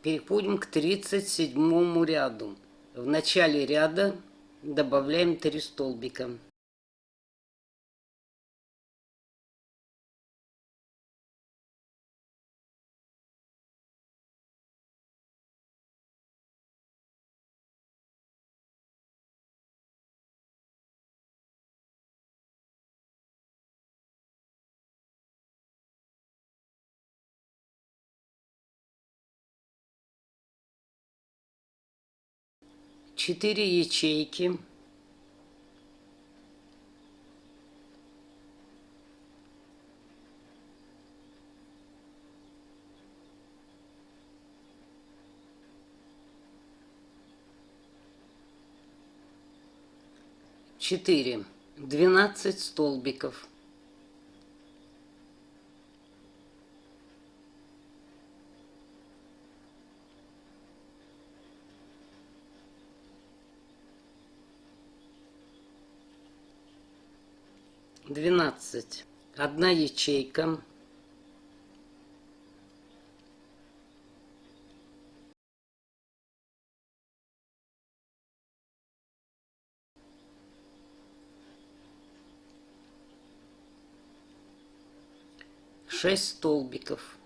Переходим к 37 ряду. В начале ряда добавляем 3 столбика. Четыре ячейки. Четыре. 12 столбиков. Двенадцать. Одна ячейка. Шесть столбиков.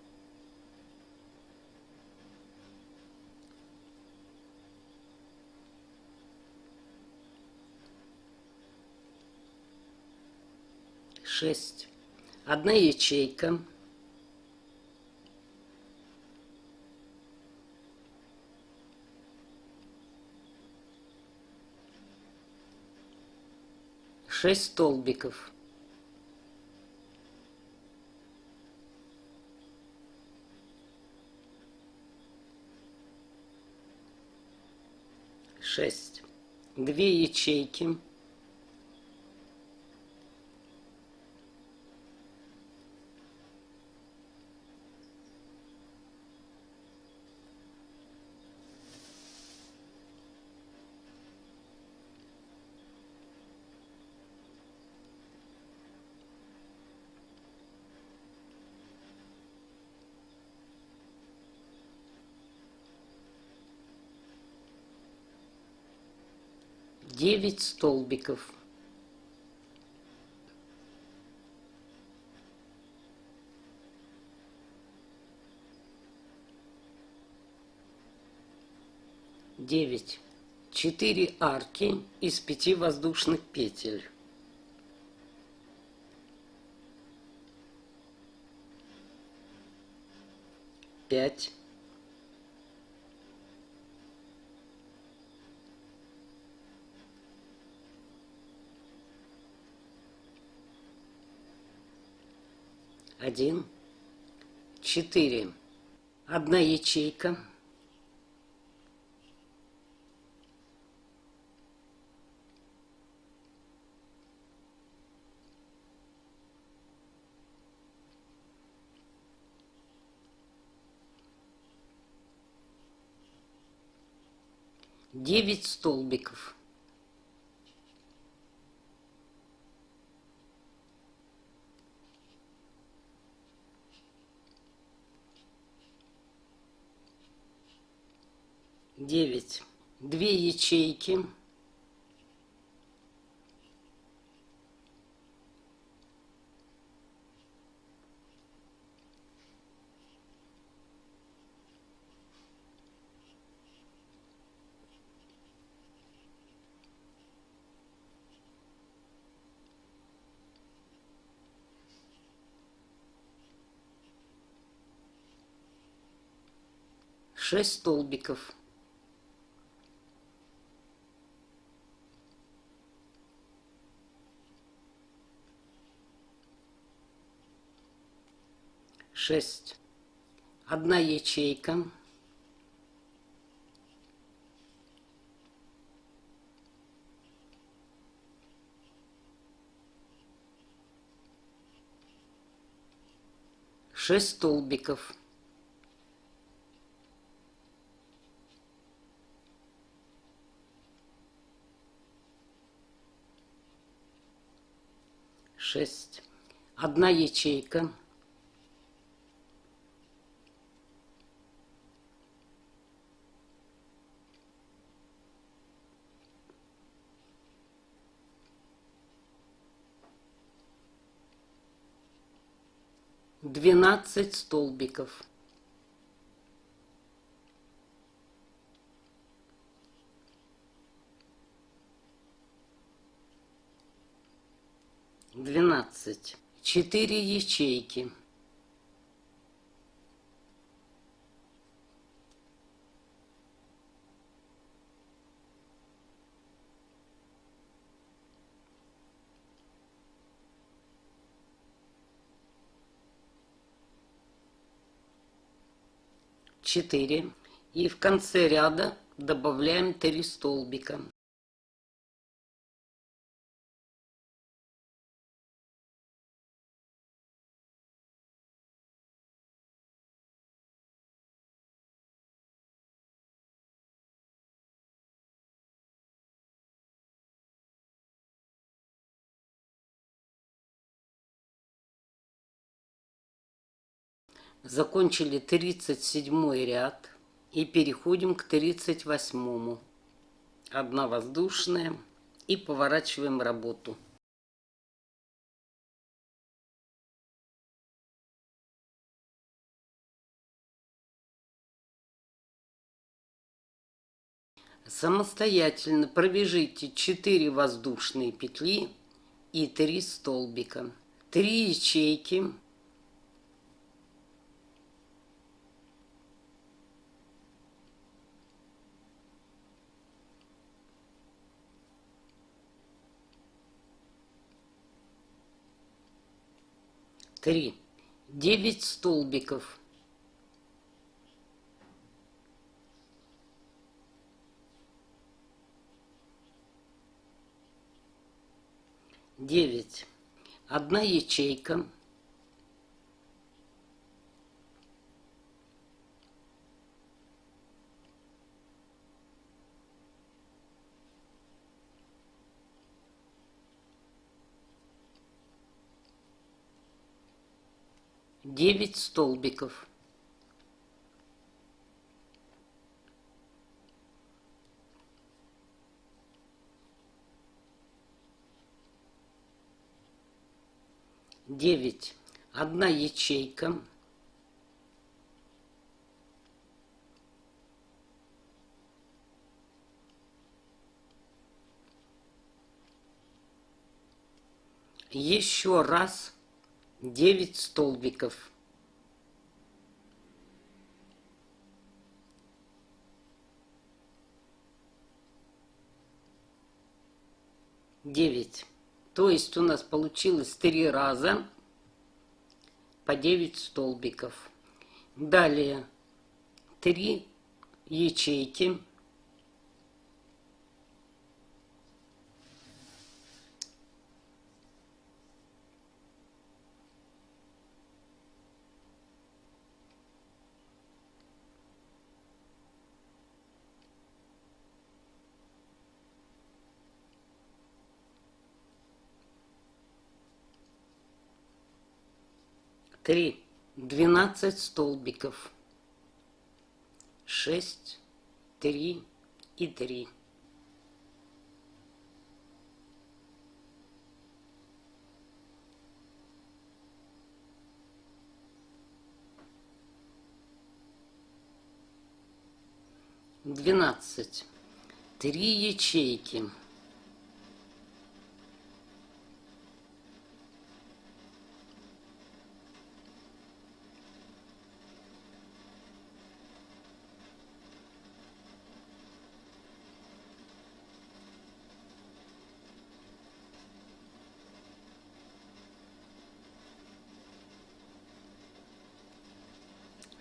Шесть. Одна ячейка. Шесть столбиков. Шесть. Две ячейки. Девять столбиков. Девять. 4 арки из 5 воздушных петель. Пять. Один. 4. Одна ячейка. Девять столбиков. Девять. Две ячейки. Шесть столбиков. Шесть. Одна ячейка. Шесть столбиков. Шесть. Одна ячейка. 12 столбиков. Двенадцать. 4 ячейки. Четыре. И в конце ряда добавляем 3 столбика. Закончили 37 ряд и переходим к 38. Одна воздушная и поворачиваем работу. Самостоятельно провяжите 4 воздушные петли и 3 столбика. 3 ячейки. Три. 9 столбиков. Девять. Одна ячейка. Девять столбиков. Девять. Одна ячейка. Еще раз 9 столбиков. Девять. То есть у нас получилось 3 раза по 9 столбиков. Далее 3 ячейки. Три. 12 столбиков. 6, 3 и 3. Двенадцать. 3 ячейки.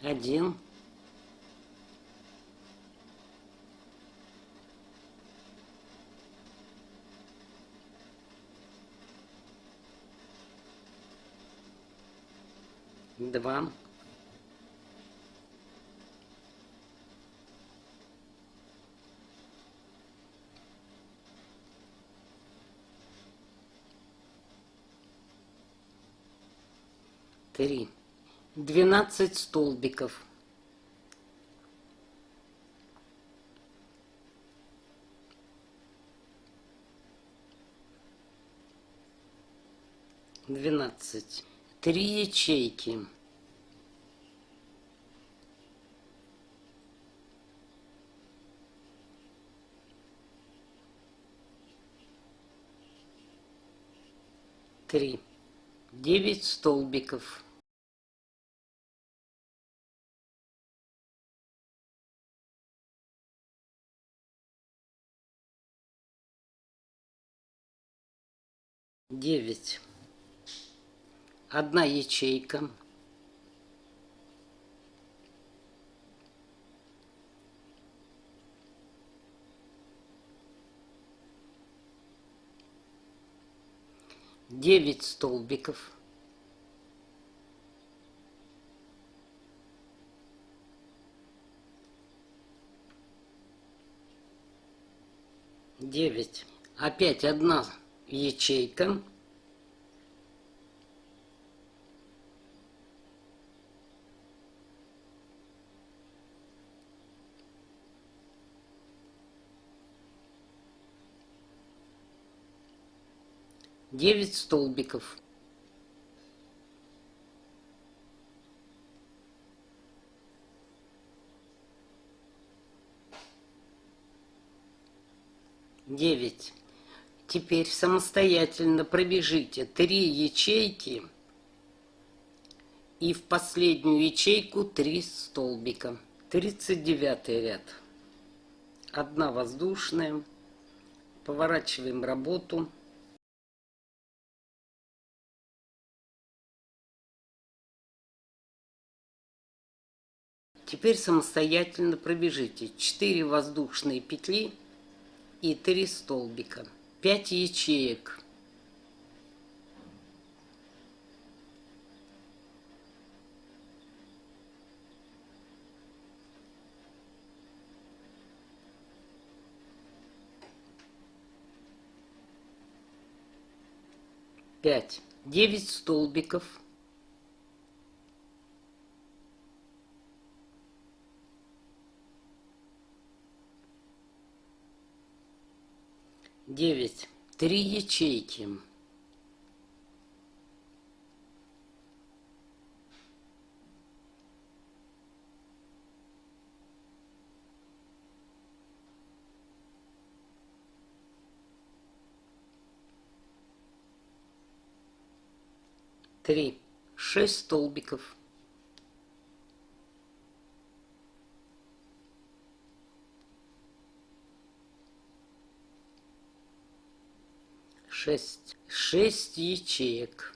Один. Два. Три. 12 столбиков. Двенадцать. 3 ячейки. Три. 9 столбиков. Девять. Одна ячейка. Девять столбиков. Девять. Опять одна ячейка. Девять столбиков. Девять. Теперь самостоятельно пробежите 3 ячейки и в последнюю ячейку 3 столбика. 39 ряд. Одна воздушная. Поворачиваем работу. Теперь самостоятельно пробежите 4 воздушные петли и 3 столбика. 5 ячеек. Пять. 9 столбиков. Девять. 3 ячейки. Три. 6 столбиков. Шесть. 6 ячеек.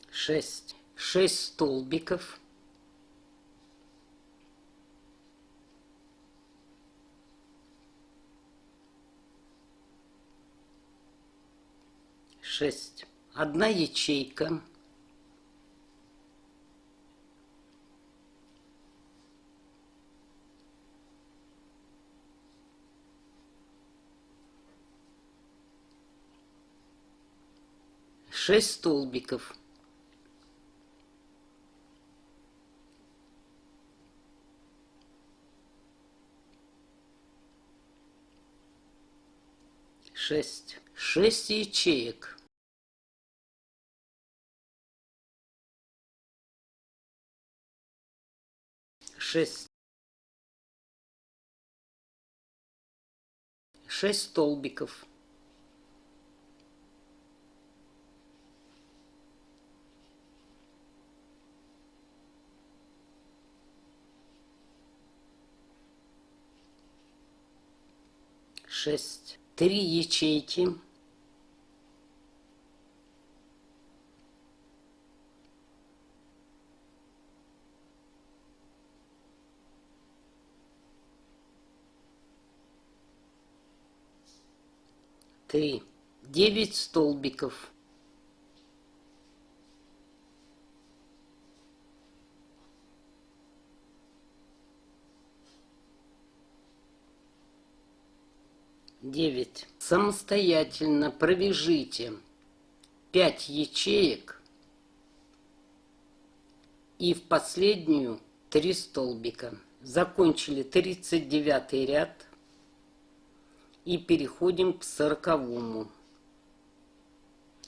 Шесть. 6 столбиков. Шесть. Одна ячейка. Шесть столбиков. Шесть. 6 ячеек. Шесть. 6 столбиков. Шесть. 3 ячейки. Три. 9 столбиков. Девять. Самостоятельно провяжите 5 ячеек И в последнюю 3 столбика. Закончили 39 ряд и переходим к 40-му.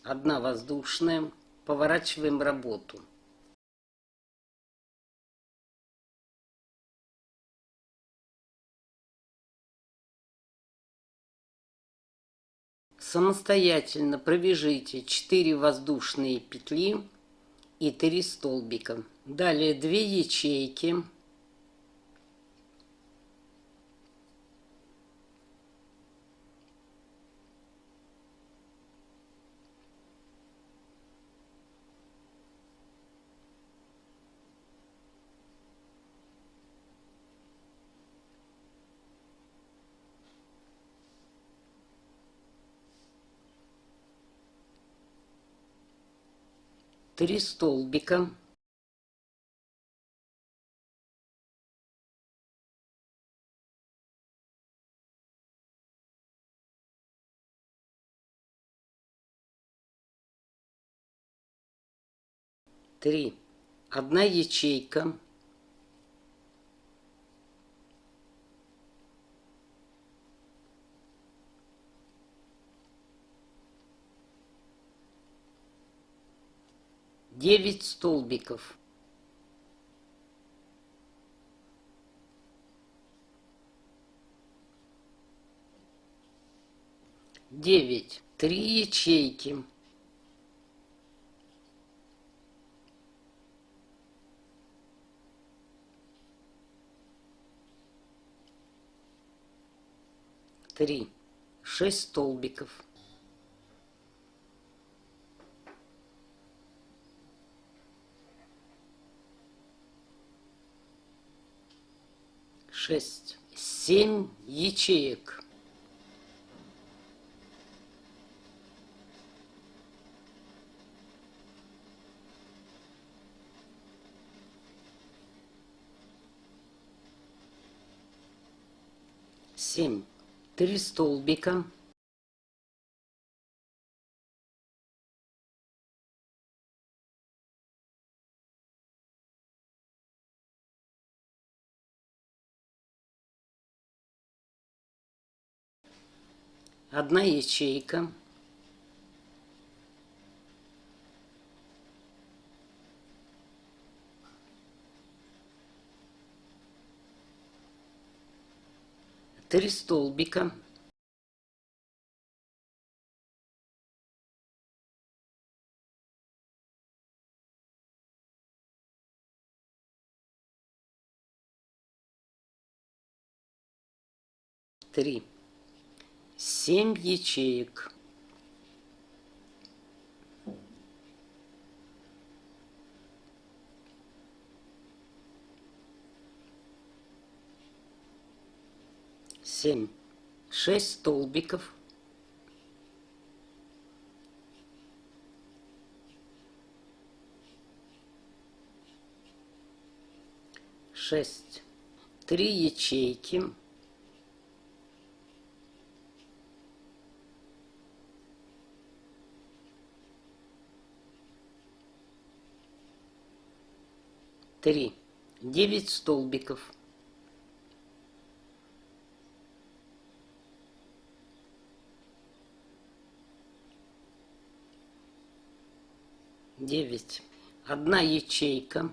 1 воздушная, поворачиваем работу. Самостоятельно провяжите 4 воздушные петли и 3 столбика. Далее 2 ячейки. Три столбика. Три. 1 ячейка. Девять столбиков. Девять. 3 ячейки. Три. 6 столбиков. Шесть. 7 ячеек. Семь. 3 столбика. Одна ячейка. Три столбика. Три. 7 ячеек. Семь. 6 столбиков. Шесть. 3 ячейки. Три. 9 столбиков. Девять. Одна ячейка.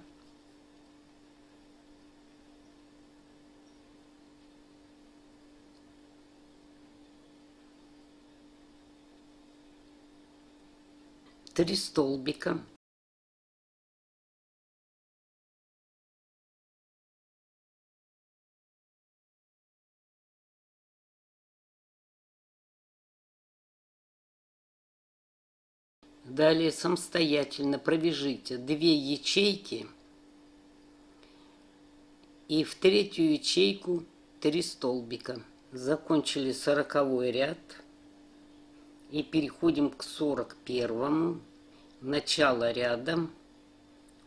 Три столбика. Далее самостоятельно провяжите 2 ячейки и в третью ячейку 3 столбика. Закончили 40-й ряд и переходим к 41-му. Начало ряда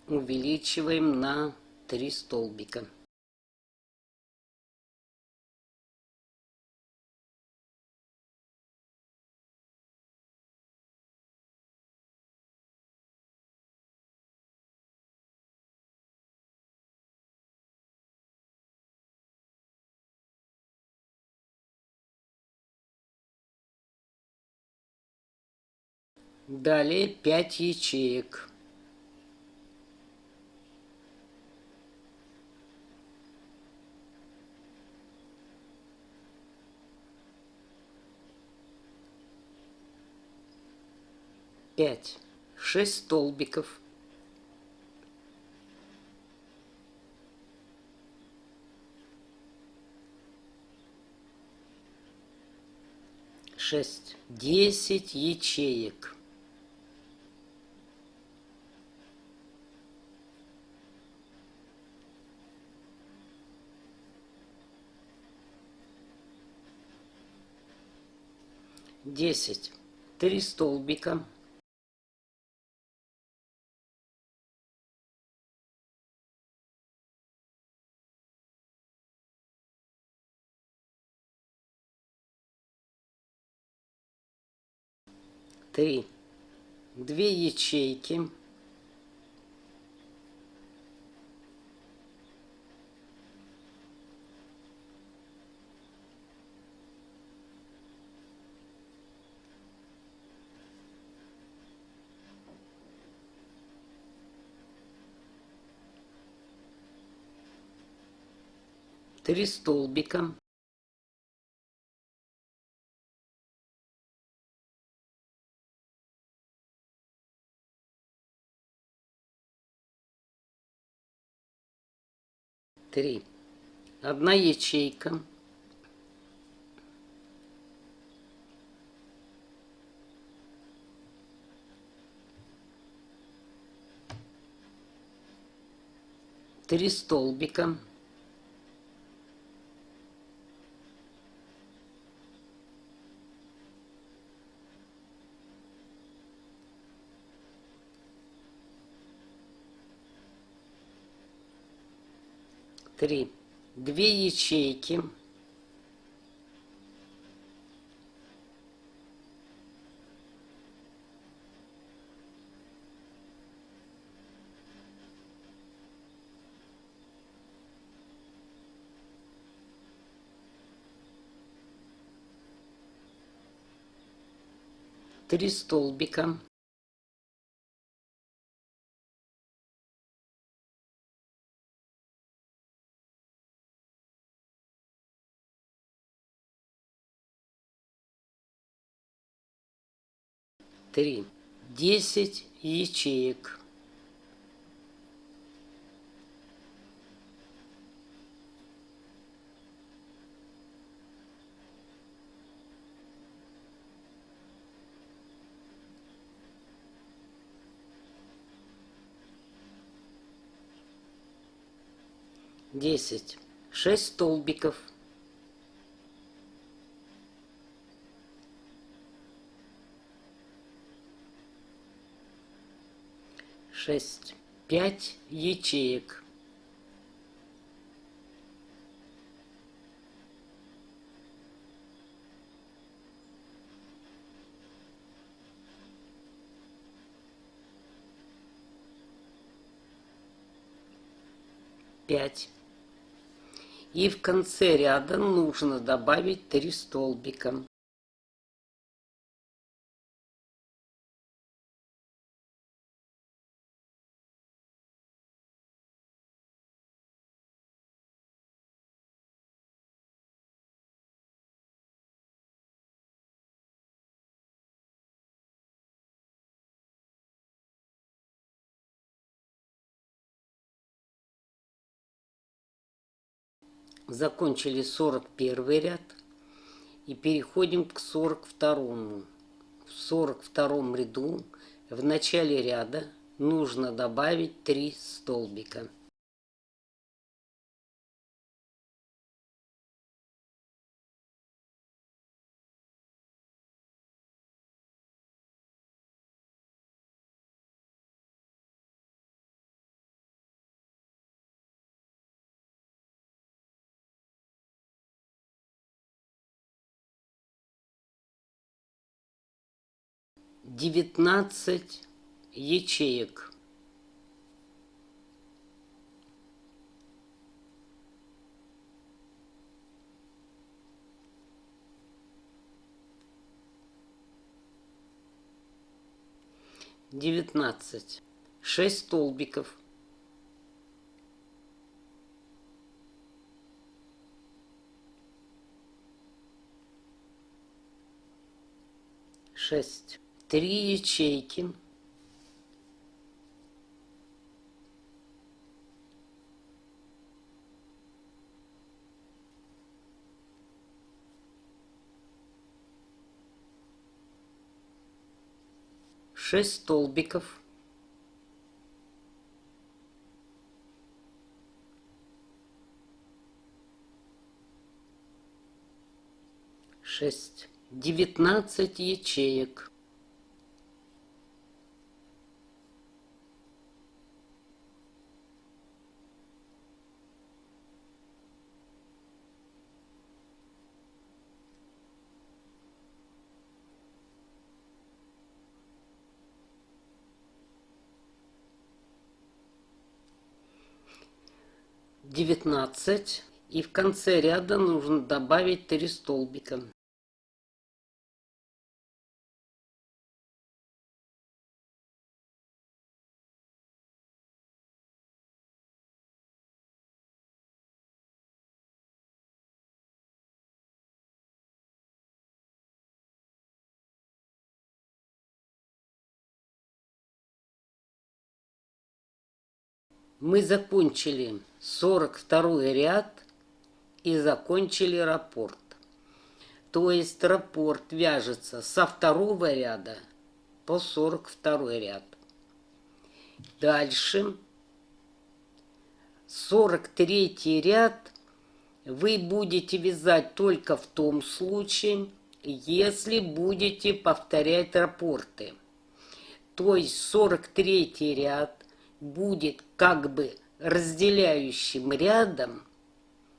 увеличиваем на 3 столбика. Далее 5 ячеек. Пять. 6 столбиков. Шесть. 10 ячеек. Десять. 3 столбика. Три. 2 ячейки. Три столбика. Три. 1 ячейка. Три столбика. Три. 2 ячейки. Три столбика. Три. 10 ячеек. Десять. 6 столбиков. Шесть. 5 ячеек. Пять. И в конце ряда нужно добавить 3 столбика. Закончили 41 ряд и переходим к 42-му. В 42-м ряду в начале ряда нужно добавить 3 столбика. Девятнадцать ячеек. 19. 6 столбиков. Шесть. 3 ячейки. Шесть столбиков. Шесть. 19 ячеек. Девятнадцать. И в конце ряда нужно добавить 3 столбика. Мы закончили 42 ряд и закончили раппорт. То есть раппорт вяжется со второго ряда по 42 ряд. Дальше 43 ряд вы будете вязать только в том случае, если будете повторять раппорты. То есть 43 ряд будет как бы разделяющим рядом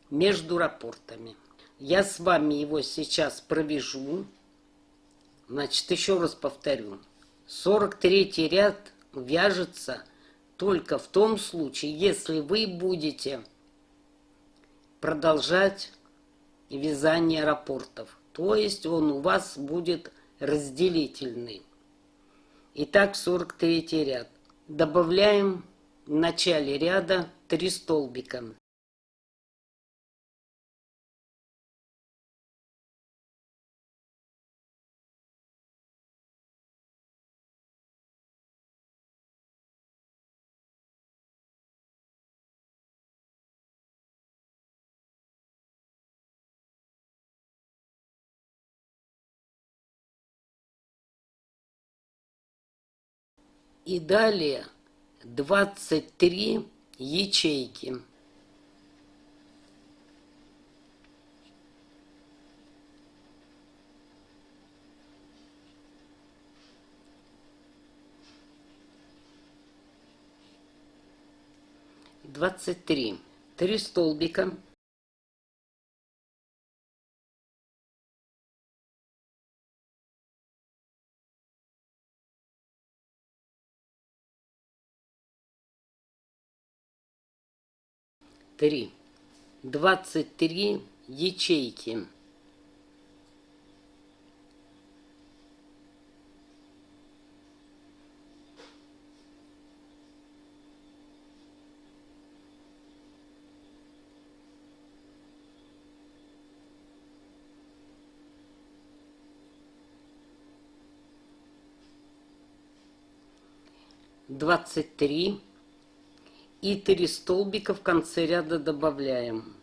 между раппортами. Я с вами его сейчас провяжу. Значит, еще раз повторю. 43 ряд вяжется только в том случае, если вы будете продолжать вязание раппортов. То есть он у вас будет разделительный. Итак, 43 ряд. Добавляем в начале ряда 3 столбика. И далее 23 ячейки. Двадцать три. 3 столбика. Три. 23 ячейки. Двадцать три. И 3 столбика в конце ряда добавляем.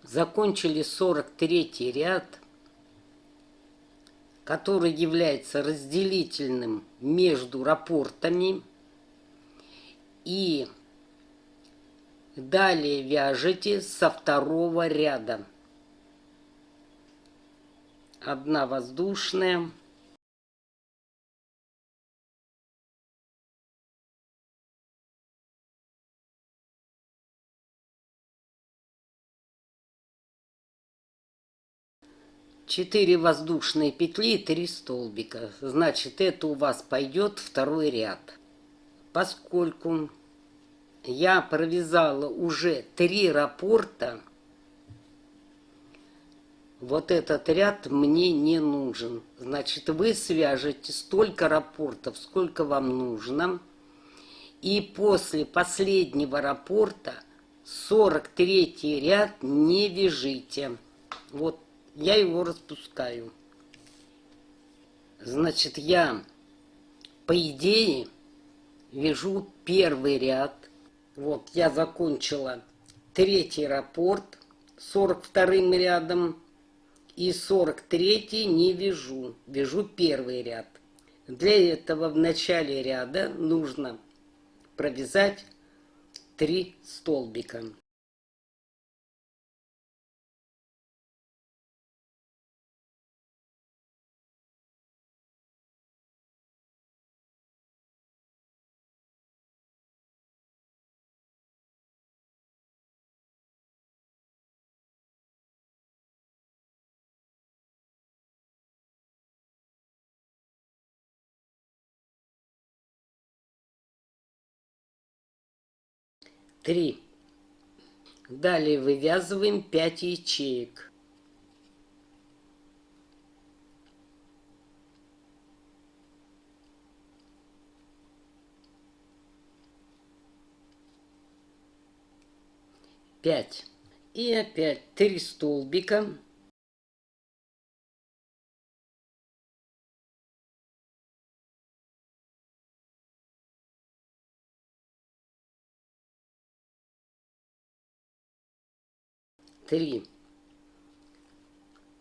Закончили 43 ряд, который является разделительным между раппортами. И далее вяжете со второго ряда. Одна воздушная. 4 воздушные петли и 3 столбика. Значит, это у вас пойдет второй ряд. Поскольку я провязала уже 3 раппорта, вот этот ряд мне не нужен. Значит, вы свяжете столько раппортов, сколько вам нужно. И после последнего раппорта 43 ряд не вяжите. Вот я его распускаю. Значит, я, по идее, вяжу первый ряд. Вот, я закончила 3 раппорт 42 рядом. И 43 не вяжу. Вяжу первый ряд. Для этого в начале ряда нужно провязать 3 столбика. Три. Далее вывязываем 5 ячеек. Пять. И опять 3 столбика. Три.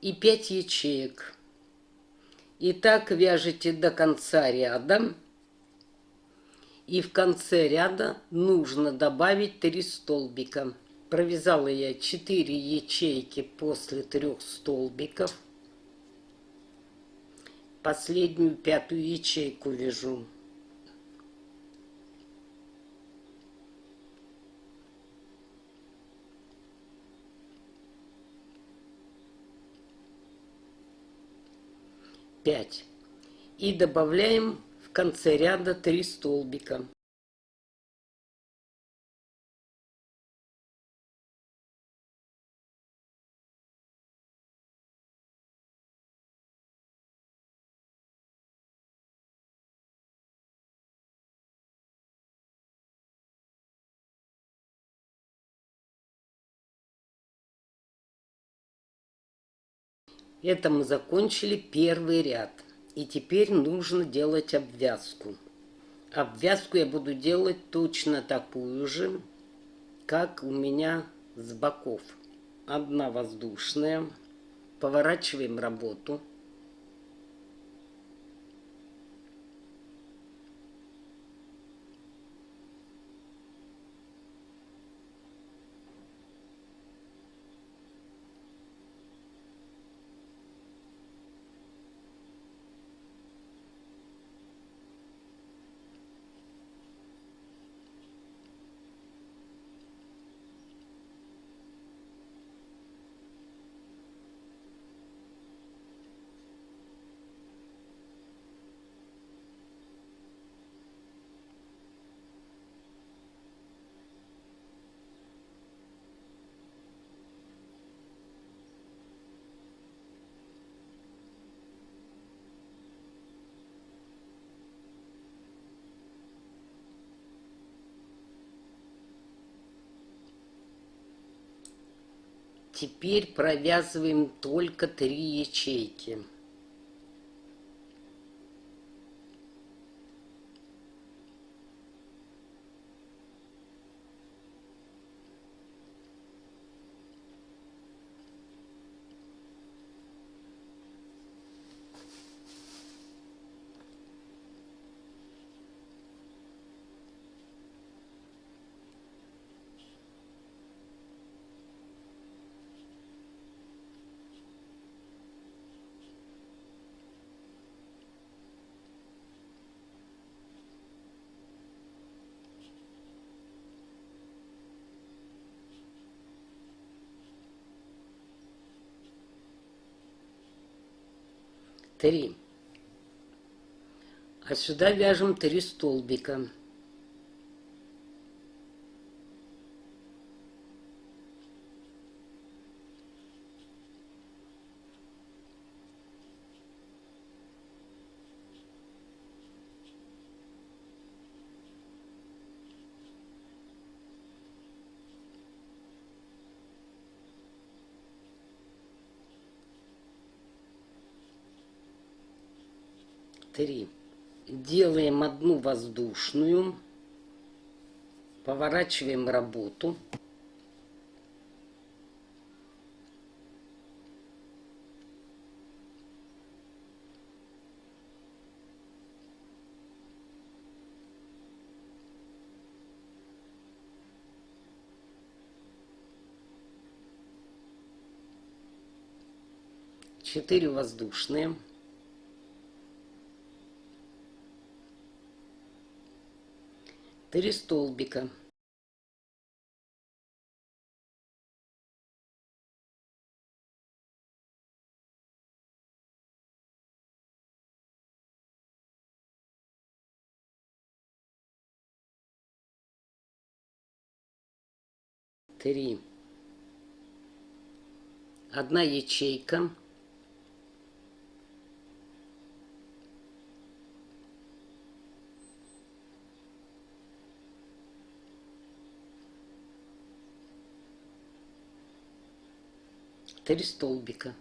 И 5 ячеек. И так вяжете до конца ряда. И в конце ряда нужно добавить 3 столбика. Провязала я 4 ячейки после 3 столбиков. Последнюю 5-ю ячейку вяжу. Пять. И добавляем в конце ряда 3 столбика. Это мы закончили первый ряд. И теперь нужно делать обвязку. Обвязку я буду делать точно такую же, как у меня с боков. Одна воздушная. Поворачиваем работу. Теперь провязываем только 3 ячейки. 3. А сюда вяжем 3 столбика. Три. Делаем одну воздушную, поворачиваем работу. Четыре воздушные. Три столбика. Три. Одна ячейка. Три столбика.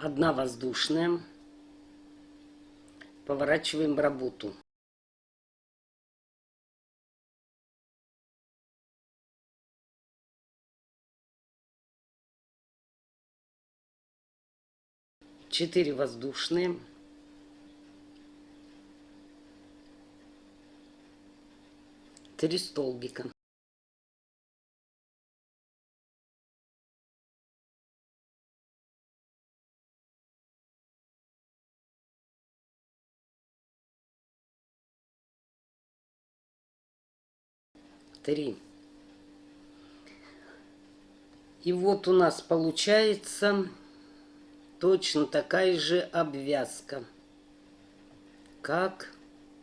Одна воздушная. Поворачиваем работу. Четыре воздушные. Три столбика. Три. И вот у нас получается точно такая же обвязка, как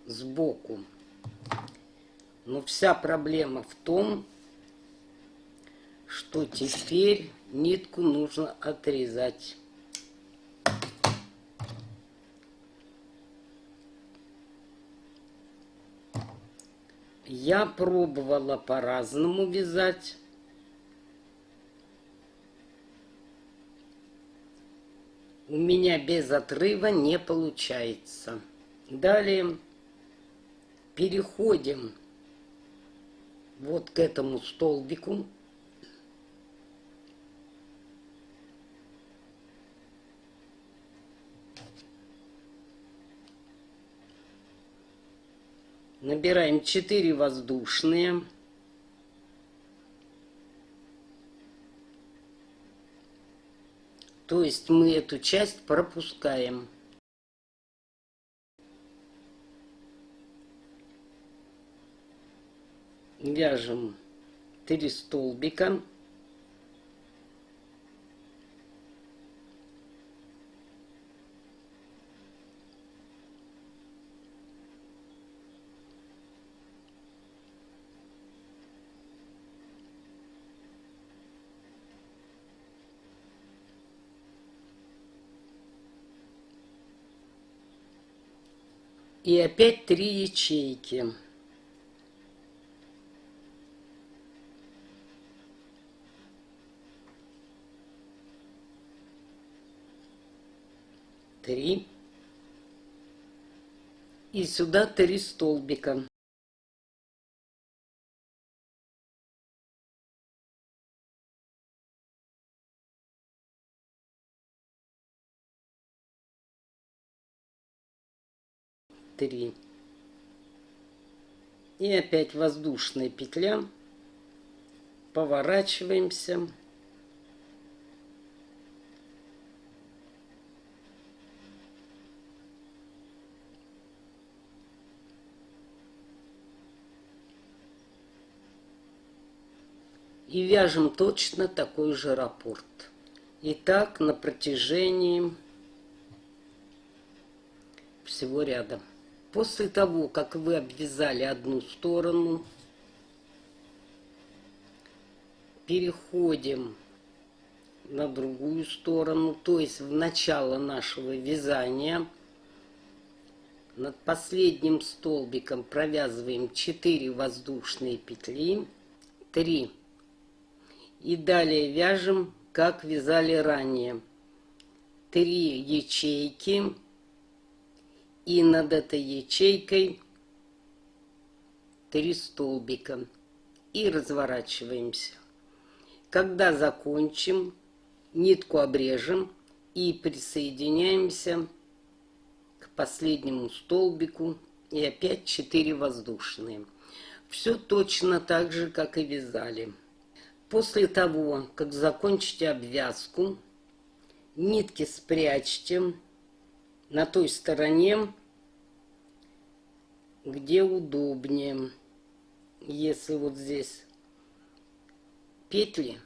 сбоку. Но вся проблема в том, что теперь нитку нужно отрезать. Я пробовала по-разному вязать. У меня без отрыва не получается. Далее переходим вот к этому столбику. Набираем 4 воздушные. То есть мы эту часть пропускаем. Вяжем 3 столбика. И опять 3 ячейки. Три. И сюда 3 столбика. 3. И опять воздушная петля. Поворачиваемся. И вяжем точно такой же раппорт. И так на протяжении всего ряда. После того, как вы обвязали одну сторону, переходим на другую сторону, то есть в начало нашего вязания. Над последним столбиком провязываем 4 воздушные петли, 3. И далее вяжем, как вязали ранее. 3 ячейки. И над этой ячейкой 3 столбика. И разворачиваемся. Когда закончим, нитку обрежем и присоединяемся к последнему столбику. И опять 4 воздушные. Все точно так же, как и вязали. После того, как закончите обвязку, нитки спрячьте на той стороне, где удобнее. Если вот здесь петли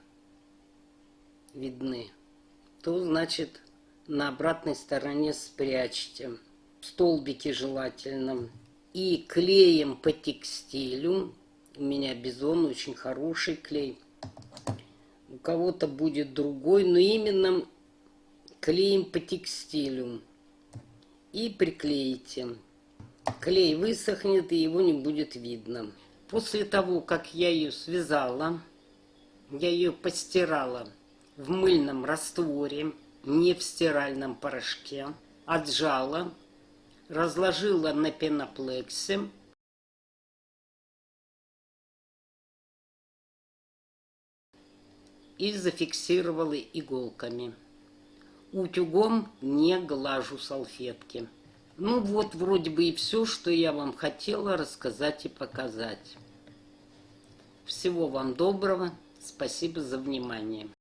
видны, то значит на обратной стороне спрячьте. Столбики желательно. И клеем по текстилю. У меня Бизон, очень хороший клей. У кого-то будет другой, но именно клеим по текстилю. И приклеите. Клей высохнет, и его не будет видно. После того, как я ее связала, я ее постирала в мыльном растворе, не в стиральном порошке, отжала, разложила на пеноплексе. И зафиксировала иголками. Утюгом не глажу салфетки. Ну вот, вроде бы и все, что я вам хотела рассказать и показать. Всего вам доброго. Спасибо за внимание.